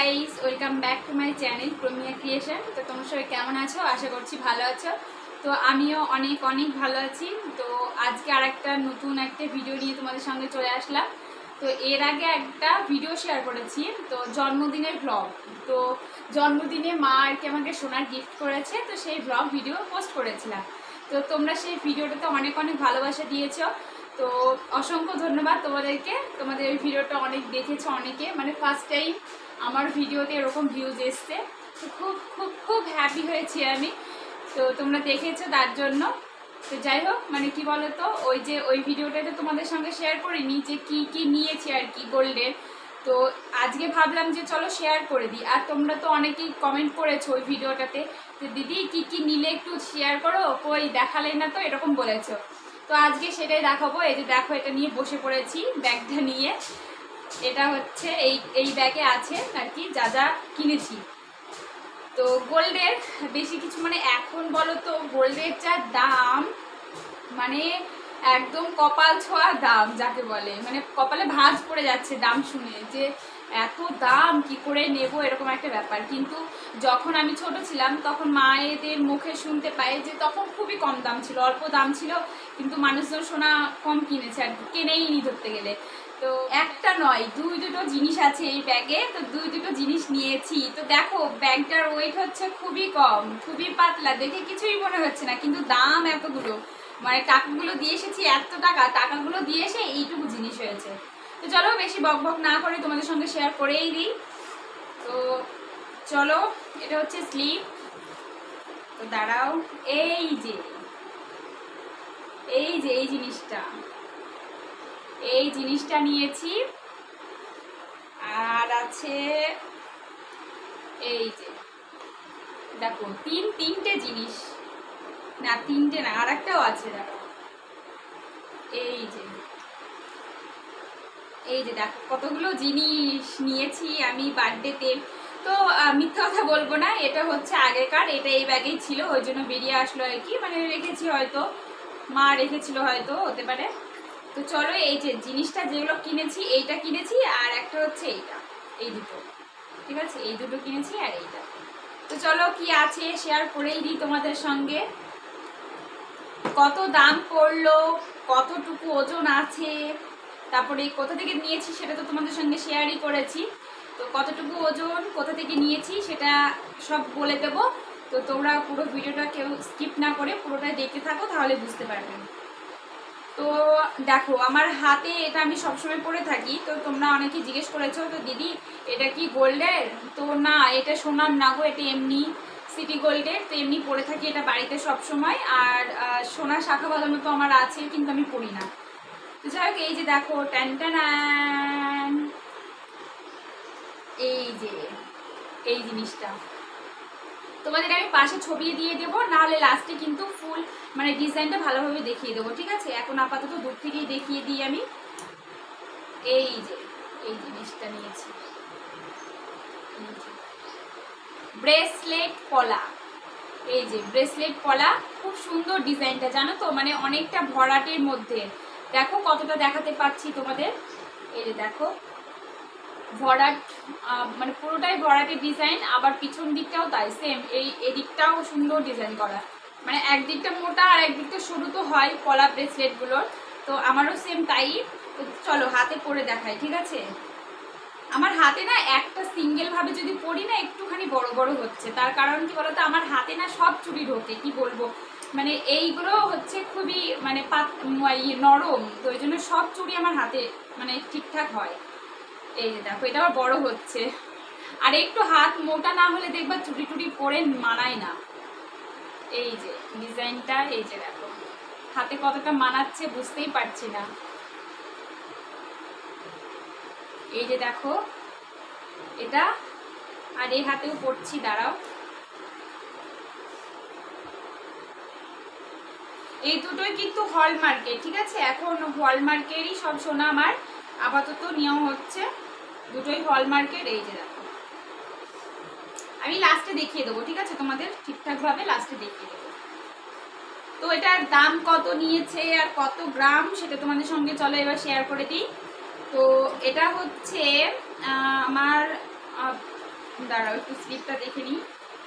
Guys, welcome back to my channel Promiya creation. তো তোমরা সবাই কেমন আছো? আশা করছি ভালো আছো। তো আমিও অনেক অনেক ভালো আছি। তো আজকে আরেকটা নতুন একটা ভিডিও নিয়ে তোমাদের সঙ্গে চলে আসলাম। তো এর আগে একটা ভিডিও শেয়ার করেছি, তো জন্মদিনের ব্লগ। তো জন্মদিনে মা আর কি আমাকে সোনার গিফট করেছে, তো সেই ব্লগ ভিডিও পোস্ট করেছিলাম। তো তোমরা সেই ভিডিওটাতে অনেক অনেক ভালোবাসা দিয়েছো, তো অসংখ্য ধন্যবাদ তোমাদেরকে। তোমাদের ওই ভিডিওটা অনেক দেখেছো অনেকে, মানে ফার্স্ট টাইম আমার ভিডিওতে এরকম ভিউজ এসছে। তো খুব খুব খুব হ্যাপি হয়েছি আমি। তো তোমরা দেখেছো তার জন্য। তো যাই হোক, মানে কি বলতো, ওই ভিডিওটাতে তোমাদের সঙ্গে শেয়ার করিনি যে কি কি নিয়েছি আর কি গোল্ডের। তো আজকে ভাবলাম যে চলো শেয়ার করে দিই। আর তোমরা তো অনেকেই কমেন্ট করেছো ওই ভিডিওটাতে যে দিদি কি কি নিলে একটু শেয়ার করো, কই দেখালে না, তো এরকম বলেছো। তো আজকে সেটাই দেখাবো। এই যে দেখো, এটা নিয়ে বসে পড়েছি, ব্যাগটা নিয়ে। এটা হচ্ছে এই ব্যাগে আছে আর কি যা যা কিনেছি। তো গোল্ডের বেশি কিছু, মানে এখন বলো তো গোল্ডের যা দাম, মানে একদম কপাল ছোঁয়া দাম যাকে বলে, মানে কপালে ভাঁজ পড়ে যাচ্ছে দাম শুনে, যে এত দাম কি করে নেব, এরকম একটা ব্যাপার। কিন্তু যখন আমি ছোট ছিলাম তখন মায়েদের মুখে শুনতে পাই যে তখন খুবই কম দাম ছিল, অল্প দাম ছিল, কিন্তু মানুষজন সোনা কম কিনেছে আর কি, কেনেইনি ধরতে গেলে। তো একটা নয় দুটো জিনিস আছে এই ব্যাগে, তো দুটো জিনিস নিয়েছি। তো দেখো ব্যাগটার ওয়েট হচ্ছে খুবই কম, খুবই পাতলা, দেখে কিছুই মনে হচ্ছে না, কিন্তু দাম এতগুলো। মানে টাকাগুলো দিয়ে এসেছি, এত টাকাগুলো দিয়ে এসে এইটুকু জিনিস হয়েছে। তো চলো বেশি বক বক না করে তোমাদের সঙ্গে শেয়ার করেই দিই। তো চলো, এটা হচ্ছে স্লিপ। তো দাঁড়াও, এই যে এই জিনিসটা নিয়েছি। আর আছে এই যে দেখো, তিনটে জিনিস, না তিনটে না, আর একটাও আছে দেখো। এই যে দেখো কতগুলো জিনিস নিয়েছি আমি বার্থডেতে। তো মিথ্যা কথা বলবো না, এটা হচ্ছে আগেকার, এটা এই ব্যাগেই ছিল, ওই জন্য বেরিয়ে আসলো আর কি, মানে রেখেছি হয়তো, মা রেখেছিল হয়তো, হতে পারে। তো চলো, এই যে জিনিসটা যেগুলো কিনেছি, এইটা কিনেছি, আর একটা হচ্ছে এইটা, এই দুটো, ঠিক আছে, এই দুটো কিনেছি আর এইটা। তো চলো কি আছে শেয়ার করেই দিই তোমাদের সঙ্গে। কত দাম পড়লো, কতটুকু ওজন আছে, তারপরে কোথা থেকে নিয়েছি সেটা তো তোমাদের সঙ্গে শেয়ারই করেছি। তো কতটুকু ওজন, কোথা থেকে নিয়েছি সেটা সব বলে দেবো। তো তোমরা পুরো ভিডিওটা কেউ স্কিপ না করে পুরোটাই দেখতে থাকো, তাহলে বুঝতে পারবে। তো দেখো আমার হাতে এটা আমি সবসময় পরে থাকি। তো তোমরা অনেকে জিজ্ঞেস করেছো, তো দিদি এটা কি গোল্ডের? তো না, এটা সোনার না গো, এটা এমনি সিটি গোল্ডের। তো এমনি পরে থাকি এটা বাড়িতে সব সময়। আর সোনার শাখা বাঁধানো তো আমার আছে, কিন্তু আমি পরি না। তো যাই হোক, এই যে দেখো, ট্যান ট্যান, এই জিনিসটা তোমাদের আমি পাশে ছবি দিয়ে দেবো, নাহলে লাস্টে কিন্তু ফুল মানে ডিজাইনটা ভালোভাবে দেখিয়ে দেবো, ঠিক আছে? এখন আপাতত দূর থেকেই দেখিয়ে দিই আমি। এই জিনিসটা নিয়েছি, ব্রেসলেট পলা। এই যে ব্রেসলেট পলা, খুব সুন্দর ডিজাইনটা, জানো তো, মানে অনেকটা ভরাটের মধ্যে। দেখো কতটা দেখাতে পারছি তোমাদের, এই যে দেখো ভরাট, মানে পুরোটাই ভরাটের ডিজাইন। আবার পিছন দিকটাও তাই সেম, এদিকটাও সুন্দর ডিজাইন করা, মানে একদিকটা মোটা আর একদিকটা সরু তো হয় পলা ব্রেসলেটগুলোর। তো আমারও সেম তাই। তো চলো হাতে পরে দেখাই, ঠিক আছে? আমার হাতে না একটা সিঙ্গেল ভাবে যদি পরি না, একটুখানি বড় বড় হচ্ছে। তার কারণ কি বলতো, আমার হাতে না সব চুড়ি ঢোকে, কি বলবো, মানে এইগুলো হচ্ছে খুবই মানে নরম, তো ওই জন্য সব চুড়ি আমার হাতে মানে ঠিকঠাক হয়। এই যে দেখো, এটা আবার বড় হচ্ছে। আর একটু হাত মোটা না হলে দেখবা চুড়ি টুড়ি পরে মানায় না। এই যে ডিজাইনটা, এই যে দেখো হাতে কতটা মানাচ্ছে বুঝতেই পারছি না। এই যে দেখো এটা, আর এই হাতেও পরছি, দাঁড়াও। এই দুটোই কিন্তু হলমার্কের, ঠিক আছে? এখন হলমার্কেরই সব সোনা আমার আপাতত নিয়ম হচ্ছে, দুটোই হলমার্কের। এই যে দেখো, আমি লাস্টে দেখিয়ে দেবো, ঠিক আছে? তোমাদের ঠিকঠাক ভাবে লাস্টে দেখিয়ে দেবো। তো এটার দাম কত নিয়েছে আর কত গ্রাম সেটা তোমাদের সঙ্গে চলো এবার শেয়ার করে দিই। তো এটা হচ্ছে আমার দাঁড়াও একটু স্লিপটা দেখে নিই।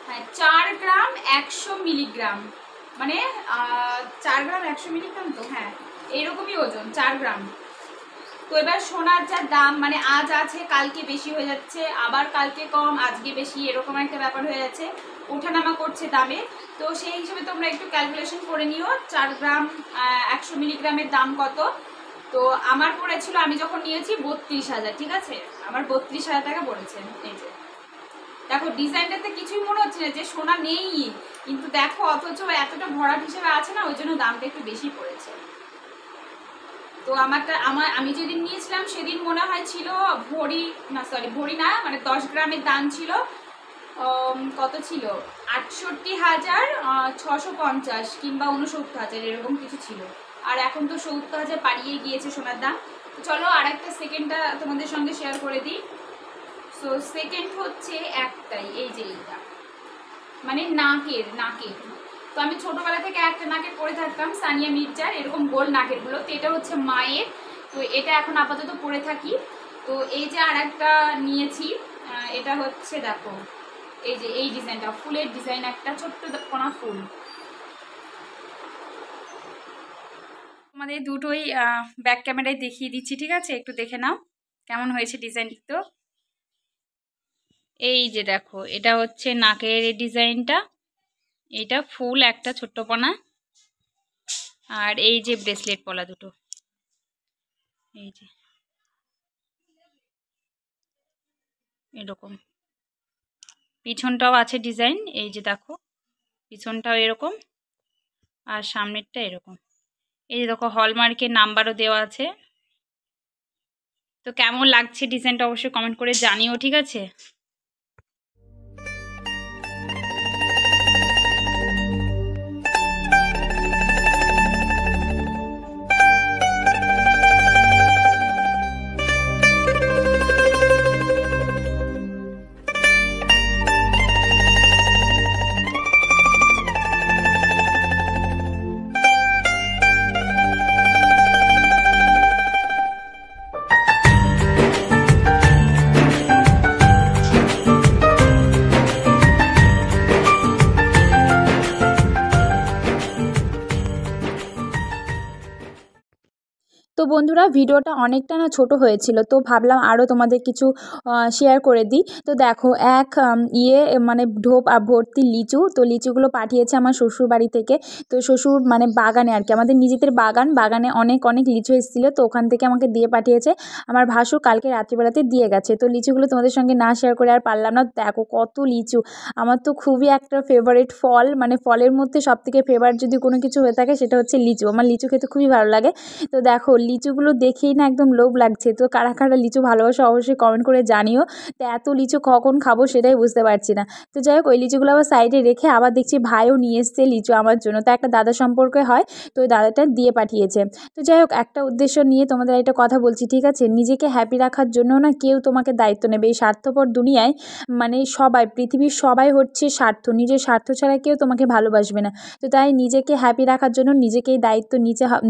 হ্যাঁ 4 গ্রাম 100 মিলিগ্রাম, মানে 4 গ্রাম 100 মিলিগ্রাম, তো হ্যাঁ এইরকমই ওজন, 4 গ্রাম। তো এবার সোনার যা দাম, মানে আজ আছে কালকে বেশি হয়ে যাচ্ছে, আবার কালকে কম আজকে বেশি, এরকম একটা ব্যাপার হয়ে যাচ্ছে, ওঠানামা করছে দামে। তো সেই হিসেবে তোমরা একটু ক্যালকুলেশন করে নিও 4 গ্রাম 100 মিলিগ্রামের দাম কত। তো আমার পড়েছিল, আমি যখন নিয়েছি 32,000, ঠিক আছে, আমার 32,000 টাকা পড়েছে। এই যে দেখো ডিজাইনটাতে কিছুই মনে হচ্ছে না যে সোনা নেই, কিন্তু দেখো অথচ এতটা ভরাট হিসেবে আছে না, ওই জন্য দামটা একটু বেশি পড়েছে। তো আমি যেদিন নিয়েছিলাম সেদিন মনে হয় ছিল ভরি না, সরি ভরি না, মানে 10 গ্রামের দাম ছিল কত ছিল, 68,650 কিংবা 69,000 এরকম কিছু ছিল। আর এখন তো 70,000 পাড়িয়ে গিয়েছে সোনার দাম। তো চলো আর একটা সেকেন্ডটা তোমাদের সঙ্গে শেয়ার করে দিই। সো সেকেন্ড হচ্ছে একটাই, এই যে এইটা, মানে নাকের। তো আমি ছোটবেলা থেকে একটা নাকের পরে থাকতাম, সানিয়া মির্জার, এরকম গোল নাকেরগুলো। তো এটা হচ্ছে মায়ের, তো এটা এখন আপাতত পরে থাকি। তো এই যে আর একটা নিয়েছি, এটা হচ্ছে দেখো এই যে এই ডিজাইনটা, ফুলের ডিজাইন, একটা ছোট্ট কোনা ফুল। তোমাদের দুটোই ব্যাক ক্যামেরায় দেখিয়ে দিচ্ছি, ঠিক আছে, একটু দেখে নাও কেমন হয়েছে ডিজাইন। তো এই যে দেখো এটা হচ্ছে নাকের এই ডিজাইনটা, এটা ফুল একটা ছোট্টপনা, আর এই যে ব্রেসলেট পলা দুটো, এই যে এরকম। পিছনটাও আছে ডিজাইন, এই যে দেখো পিছনটাও এরকম, আর সামনেরটা এরকম। এই যে দেখো হলমার্কের নাম্বারও দেওয়া আছে। তো কেমন লাগছে ডিজাইনটা অবশ্যই কমেন্ট করে জানিও, ঠিক আছে। তো বন্ধুরা ভিডিওটা অনেকটা না ছোট হয়েছিল, তো ভাবলাম আরও তোমাদের কিছু শেয়ার করে দিই। তো দেখো মানে ঢোপ ভর্তি লিচু, তো লিচুগুলো পাঠিয়েছে আমার শ্বশুর বাড়ি থেকে। তো শ্বশুর মানে বাগানে আর কি, আমাদের নিজেদের বাগানে অনেক অনেক লিচু এসেছিলো, তো ওখান থেকে আমাকে দিয়ে পাঠিয়েছে। আমার ভাসুর কালকে রাত্রিবেলাতে দিয়ে গেছে। তো লিচুগুলো তোমাদের সঙ্গে না শেয়ার করে আর পারলাম না। দেখো কত লিচু, আমার তো খুবই একটা ফেভারিট ফল, মানে ফলের মধ্যে সবথেকে ফেভারিট যদি কোনো কিছু হয়ে থাকে সেটা হচ্ছে লিচু। আমার লিচু খেতে খুবই ভালো লাগে। তো দেখো লিচুগুলো দেখেই না একদম লোভ লাগছে। তো কারা কারা লিচু ভালোবাসো অবশ্যই কমেন্ট করে জানিও। তো এত লিচু কখন খাবো সেটাই বুঝতে পারছি না। তো যাই হোক ওই লিচুগুলো আবার সাইডে রেখে আবার দেখছি ভাইও নিয়ে এসছে লিচু আমার জন্য। তো একটা দাদা সম্পর্কে হয়, তো ওই দাদাটা দিয়ে পাঠিয়েছে। তো যাই হোক একটা উদ্দেশ্য নিয়ে তোমাদের একটা কথা বলছি, ঠিক আছে। নিজেকে হ্যাপি রাখার জন্য না কেউ তোমাকে দায়িত্ব নেবে। এই স্বার্থপর দুনিয়ায় মানে সবাই, পৃথিবীর সবাই হচ্ছে স্বার্থ, নিজের স্বার্থ ছাড়া কেউ তোমাকে ভালোবাসবে না। তো তাই নিজেকে হ্যাপি রাখার জন্য নিজেকেই দায়িত্ব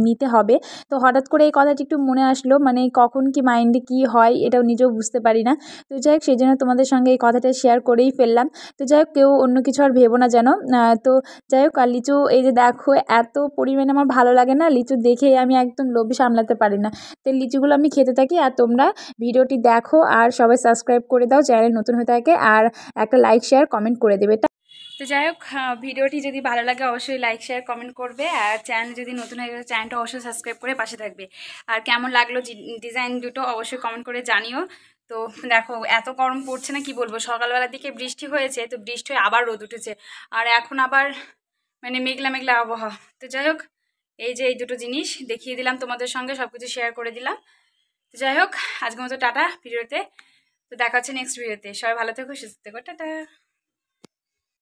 নিতে হবে। তো হঠাৎ করে এই কথাটি একটু মনে আসলো, মানে কখন কি মাইন্ডে কি হয় এটাও নিজেও বুঝতে পারি না। তো যাই হোক সেই জন্য তোমাদের সঙ্গে এই কথাটা শেয়ার করেই ফেললাম। তো যাই হোক কেউ অন্য কিছু আর ভেবো না যেন। তো যাই হোক আর লিচু এই যে দেখো এত পরিমাণে আমার ভালো লাগে না, লিচু দেখেই আমি একদম লোভ সামলাতে পারি না। তো লিচুগুলো আমি খেতে থাকি, আর তোমরা ভিডিওটি দেখো আর সবাই সাবস্ক্রাইব করে দাও, চ্যানেল নতুন হয়ে থাকে, আর একটা লাইক শেয়ার কমেন্ট করে দেবে। তো যাই হোক ভিডিওটি যদি ভালো লাগে অবশ্যই লাইক শেয়ার কমেন্ট করবে, আর চ্যানেল যদি নতুন হয়ে গেছে চ্যানেলটা অবশ্যই সাবস্ক্রাইব করে পাশে থাকবে। আর কেমন লাগলো ডিজাইন দুটো অবশ্যই কমেন্ট করে জানিও। তো দেখো এত গরম পড়ছে না কি বলবো, সকালবেলার দিকে বৃষ্টি হয়েছে, তো বৃষ্টি হয়ে আবার রোদ উঠেছে, আর এখন আবার মানে মেঘলা মেঘলা আবহাওয়া। তো যাই হোক এই যে এই দুটো জিনিস দেখিয়ে দিলাম তোমাদের সঙ্গে, সব কিছু শেয়ার করে দিলাম। তো যাই হোক আজকের মতো টাটা ভিডিওতে। তো দেখা হচ্ছে নেক্সট ভিডিওতে, সবাই ভালো থেকো সুস্থ থেকো, টাটা।